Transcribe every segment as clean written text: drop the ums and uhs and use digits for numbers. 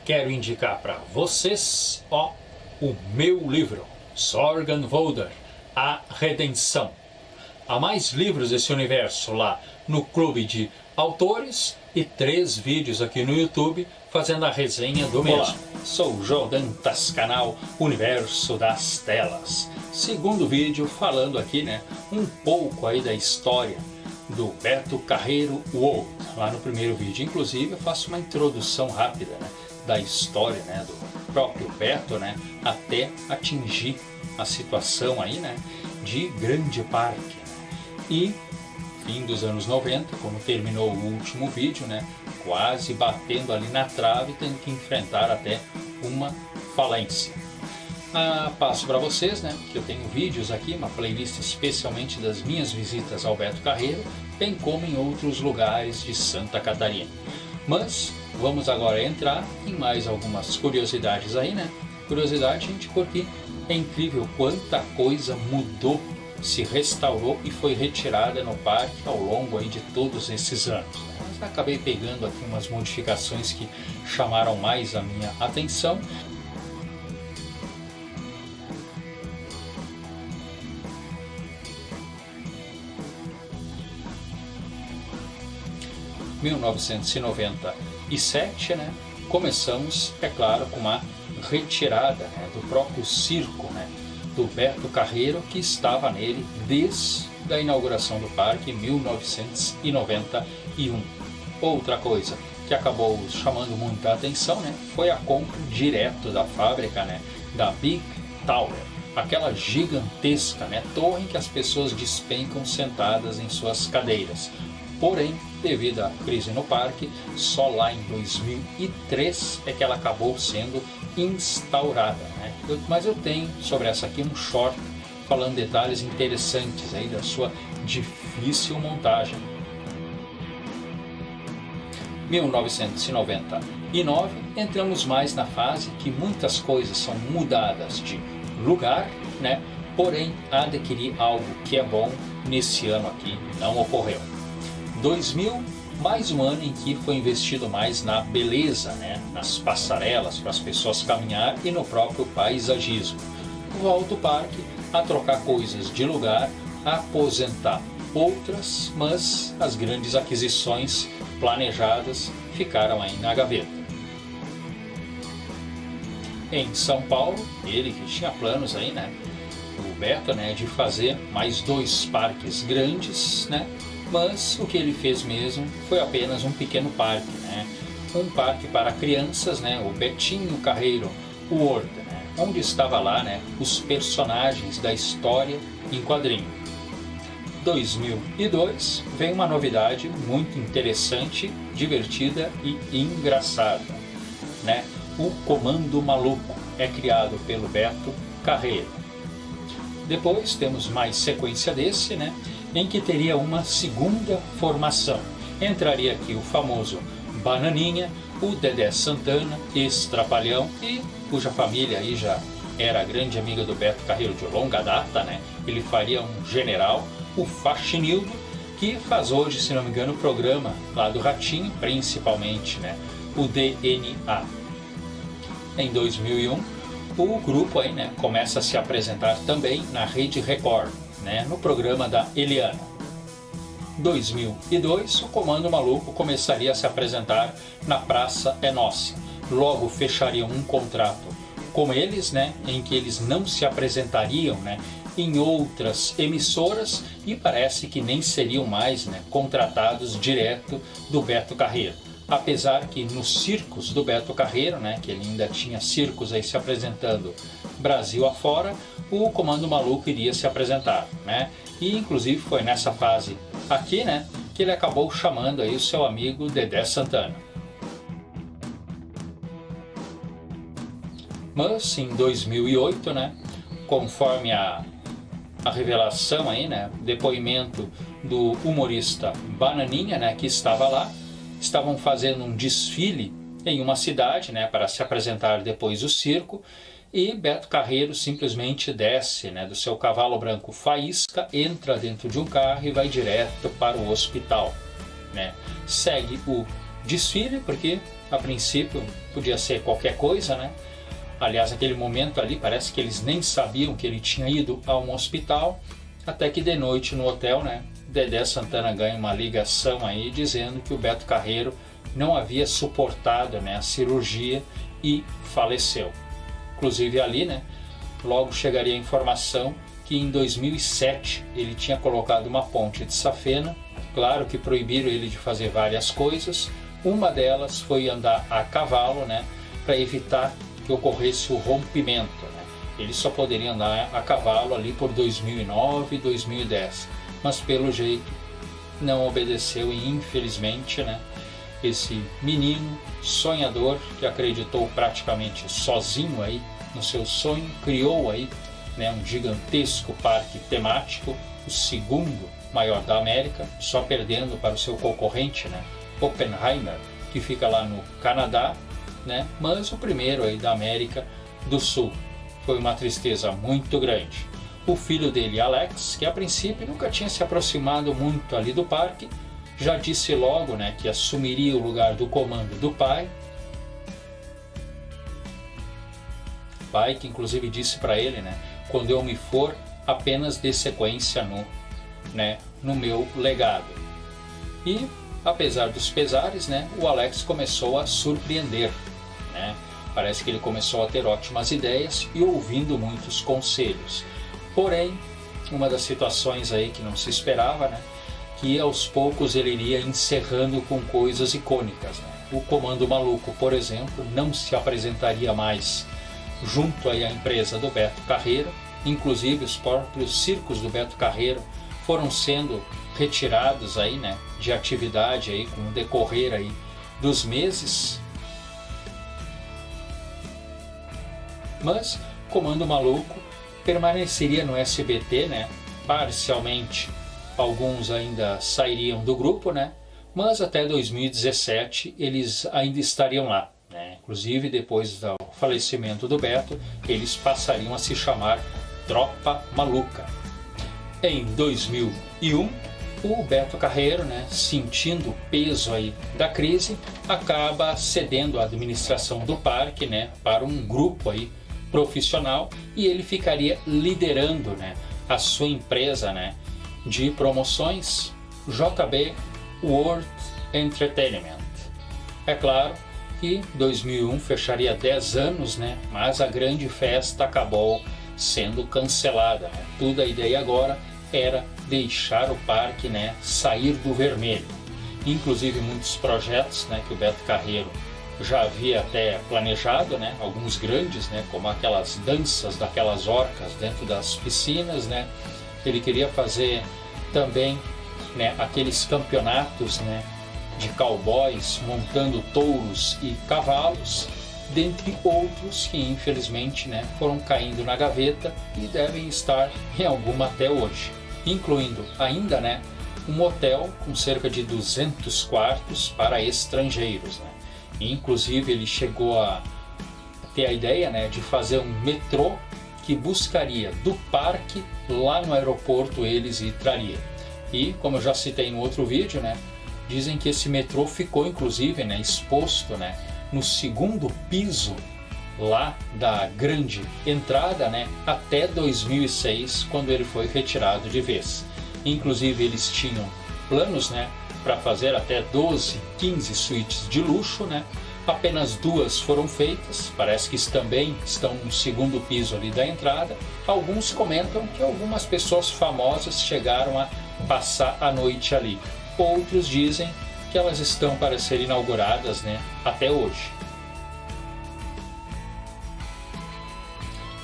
quero indicar para vocês o meu livro, Sorgenvoder, A Redenção. Há mais livros desse universo lá no Clube de Autores e 3 vídeos aqui no YouTube fazendo a resenha do mesmo. Olá, sou o Jodantas, canal Universo das Telas. Segundo vídeo falando aqui, um pouco aí da história do Beto Carreiro World. Lá no primeiro vídeo, inclusive, eu faço uma introdução rápida, da história, do próprio Beto, até atingir a situação aí, de grande parque. E fim dos anos 90, como terminou o último vídeo, quase batendo ali na trave, tendo que enfrentar até uma falência. Passo para vocês, que eu tenho vídeos aqui, uma playlist especialmente das minhas visitas ao Beto Carreiro, bem como em outros lugares de Santa Catarina. Mas vamos agora entrar em mais algumas curiosidades aí, Curiosidade, gente, porque é incrível quanta coisa mudou, se restaurou e foi retirada no parque ao longo aí de todos esses anos. Mas acabei pegando aqui umas modificações que chamaram mais a minha atenção. Em 1997, começamos, é claro, com uma retirada do próprio circo, do Beto Carreiro, que estava nele desde a inauguração do parque em 1991. Outra coisa que acabou chamando muita atenção, foi a compra direto da fábrica, da Big Tower, aquela gigantesca, torre em que as pessoas despencam sentadas em suas cadeiras. Porém, devido à crise no parque, só lá em 2003 é que ela acabou sendo instaurada. Mas eu tenho sobre essa aqui um short falando detalhes interessantes aí da sua difícil montagem. 1999, entramos mais na fase que muitas coisas são mudadas de lugar, porém adquirir algo que é bom nesse ano aqui não ocorreu. 2000, mais um ano em que foi investido mais na beleza, nas passarelas para as pessoas caminhar e no próprio paisagismo. Volta o parque a trocar coisas de lugar, a aposentar outras, mas as grandes aquisições planejadas ficaram aí na gaveta. Em São Paulo, ele que tinha planos aí, o Beto, de fazer mais 2 parques grandes, mas o que ele fez mesmo foi apenas um pequeno parque, um parque para crianças, o Betinho Carreiro World, onde estava lá, os personagens da história em quadrinho. 2002 vem uma novidade muito interessante, divertida e engraçada, o Comando Maluco é criado pelo Beto Carreiro. Depois temos mais sequência desse, em que teria uma segunda formação. Entraria aqui o famoso Bananinha, o Dedé Santana, ex-Trapalhão, e cuja família aí já era grande amiga do Beto Carreiro de longa data, Ele faria um general, o Faxinildo, que faz hoje, se não me engano, o programa lá do Ratinho, principalmente, o DNA. Em 2001, o grupo aí, começa a se apresentar também na Rede Record, no programa da Eliana. 2002, o Comando Maluco começaria a se apresentar na Praça é Nossa. Logo fechariam um contrato com eles, em que eles não se apresentariam, em outras emissoras, e parece que nem seriam mais, contratados direto do Beto Carreiro. Apesar que nos circos do Beto Carreiro, que ele ainda tinha circos aí se apresentando Brasil afora, o Comando Maluco iria se apresentar, E inclusive foi nessa fase aqui, que ele acabou chamando aí o seu amigo Dedé Santana. Mas em 2008, conforme a revelação aí, depoimento do humorista Bananinha, que estava lá, estavam fazendo um desfile em uma cidade, para se apresentar depois do circo, e Beto Carreiro simplesmente desce, do seu cavalo branco Faísca, entra dentro de um carro e vai direto para o hospital, Segue o desfile, porque a princípio podia ser qualquer coisa, né? Aliás, naquele momento ali parece que eles nem sabiam que ele tinha ido a um hospital, até que de noite no hotel, né, Dedé Santana ganha uma ligação aí dizendo que o Beto Carreiro não havia suportado, né, a cirurgia e faleceu. Inclusive ali, né, logo chegaria a informação que em 2007 ele tinha colocado uma ponte de safena. Claro que proibiram ele de fazer várias coisas. Uma delas foi andar a cavalo, né, para evitar que ocorresse o rompimento, né? Ele só poderia andar a cavalo ali por 2009 e 2010, mas pelo jeito não obedeceu e infelizmente, né, esse menino sonhador que acreditou praticamente sozinho aí no seu sonho, criou aí, né, um gigantesco parque temático, o segundo maior da América, só perdendo para o seu concorrente, né, Oppenheimer, que fica lá no Canadá, né, mas o primeiro aí da América do Sul. Foi uma tristeza muito grande. O filho dele, Alex, que a princípio nunca tinha se aproximado muito ali do parque, já disse logo, né, que assumiria o lugar do comando do pai. Pai que inclusive disse para ele, né, quando eu me for, apenas dê sequência no meu legado. E apesar dos pesares, né, o Alex começou a surpreender, né? Parece que ele começou a ter ótimas ideias e ouvindo muitos conselhos. Porém, uma das situações aí que não se esperava, né, que aos poucos ele iria encerrando com coisas icônicas, né? O Comando Maluco, por exemplo, não se apresentaria mais junto aí à empresa do Beto Carreiro. Inclusive os próprios circos do Beto Carreiro foram sendo retirados aí, né, de atividade aí com o decorrer aí dos meses. Mas Comando Maluco permaneceria no SBT, né? Parcialmente, alguns ainda sairiam do grupo, né? Mas até 2017 eles ainda estariam lá, né? Inclusive depois do falecimento do Beto, eles passariam a se chamar Tropa Maluca. Em 2001, o Beto Carreiro, né, sentindo o peso aí da crise, acaba cedendo a administração do parque, né, para um grupo aí profissional, e ele ficaria liderando, né, a sua empresa, né, de promoções, JB World Entertainment. É claro que 2001 fecharia 10 anos, né, mas a grande festa acabou sendo cancelada, né? Tudo a ideia agora era deixar o parque, né, sair do vermelho. Inclusive muitos projetos, né, que o Beto Carreiro já havia até planejado, né, alguns grandes, né, como aquelas danças daquelas orcas dentro das piscinas, né. Ele queria fazer também, né, aqueles campeonatos, né, de cowboys montando touros e cavalos, dentre outros que infelizmente, né, foram caindo na gaveta e devem estar em alguma até hoje, incluindo ainda, né, um hotel com cerca de 200 quartos para estrangeiros, né. E, inclusive ele chegou a ter a ideia, né, de fazer um metrô que buscaria do parque lá no aeroporto eles e traria. E como eu já citei no outro vídeo, né, dizem que esse metrô ficou inclusive, né, exposto, né, no segundo piso lá da grande entrada, né, até 2006, quando ele foi retirado de vez. Inclusive eles tinham planos, né, para fazer até 12, 15 suítes de luxo, né. Apenas 2 foram feitas, parece que também estão no segundo piso ali da entrada. Alguns comentam que algumas pessoas famosas chegaram a passar a noite ali. Outros dizem que elas estão para ser inauguradas, né, até hoje.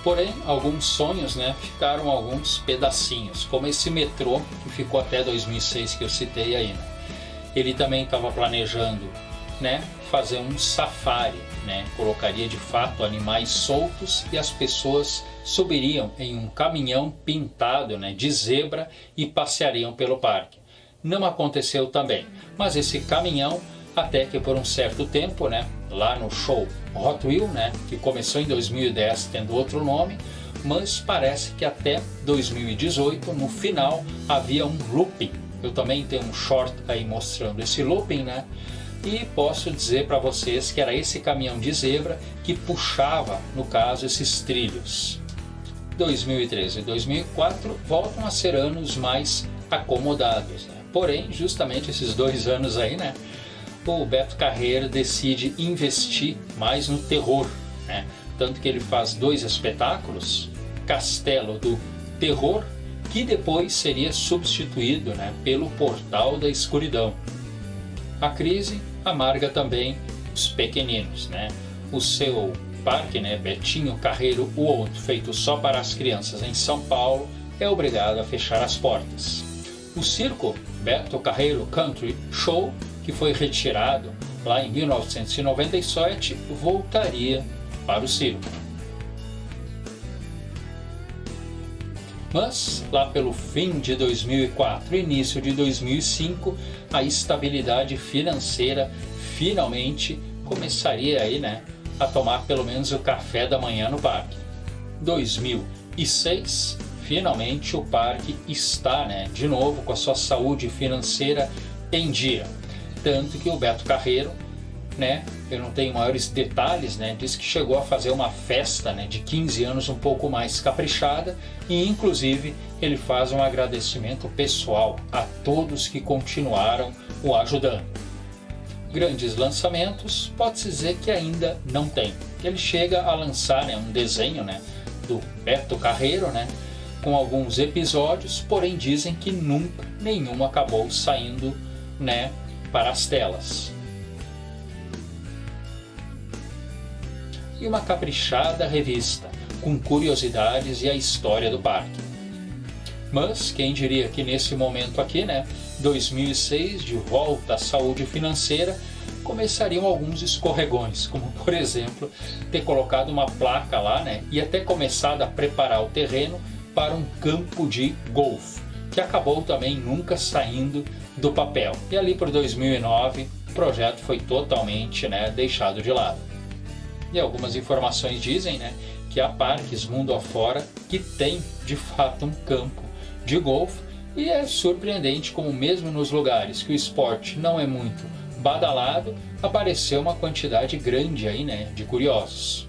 Porém, alguns sonhos, né, ficaram alguns pedacinhos, como esse metrô que ficou até 2006 que eu citei aí, né. Ele também estava planejando, né, fazer um safari, né, colocaria de fato animais soltos e as pessoas subiriam em um caminhão pintado, né, de zebra e passeariam pelo parque. Não aconteceu também, mas esse caminhão, até que por um certo tempo, né, lá no show Hot Wheels, né, que começou em 2010 tendo outro nome, mas parece que até 2018, no final, havia um looping. Eu também tenho um short aí mostrando esse looping, né, e posso dizer para vocês que era esse caminhão de zebra que puxava, no caso, esses trilhos. 2013 e 2004 voltam a ser anos mais acomodados, né? Porém, justamente esses 2 anos aí, né, o Beto Carreiro decide investir mais no terror, né? Tanto que ele faz 2 espetáculos, Castelo do Terror, que depois seria substituído, né, pelo Portal da Escuridão. A crise amarga também os pequeninos, né? O seu parque, né, Betinho Carreiro World, feito só para as crianças em São Paulo, é obrigado a fechar as portas. O circo Beto Carreiro Country Show, que foi retirado lá em 1997, voltaria para o circo. Mas, lá pelo fim de 2004 e início de 2005, a estabilidade financeira finalmente começaria aí, né, a tomar pelo menos o café da manhã no parque. 2006, finalmente o parque está, né, de novo com a sua saúde financeira em dia. Tanto que o Beto Carreiro, né, eu não tenho maiores detalhes, né, diz que chegou a fazer uma festa, né, de 15 anos um pouco mais caprichada e inclusive ele faz um agradecimento pessoal a todos que continuaram o ajudando. Grandes lançamentos, pode-se dizer que ainda não tem. Ele chega a lançar, né, um desenho, né, do Beto Carreiro, né, com alguns episódios, porém dizem que nunca nenhum acabou saindo, né, para as telas. E uma caprichada revista, com curiosidades e a história do parque. Mas quem diria que nesse momento aqui, né, 2006, de volta à saúde financeira, começariam alguns escorregões, como por exemplo, ter colocado uma placa lá, né, e até começado a preparar o terreno para um campo de golfe, que acabou também nunca saindo do papel. E ali por 2009, o projeto foi totalmente, né, deixado de lado. E algumas informações dizem, né, que há parques mundo afora que tem de fato um campo de golfe, e é surpreendente como mesmo nos lugares que o esporte não é muito badalado, apareceu uma quantidade grande aí, né, de curiosos.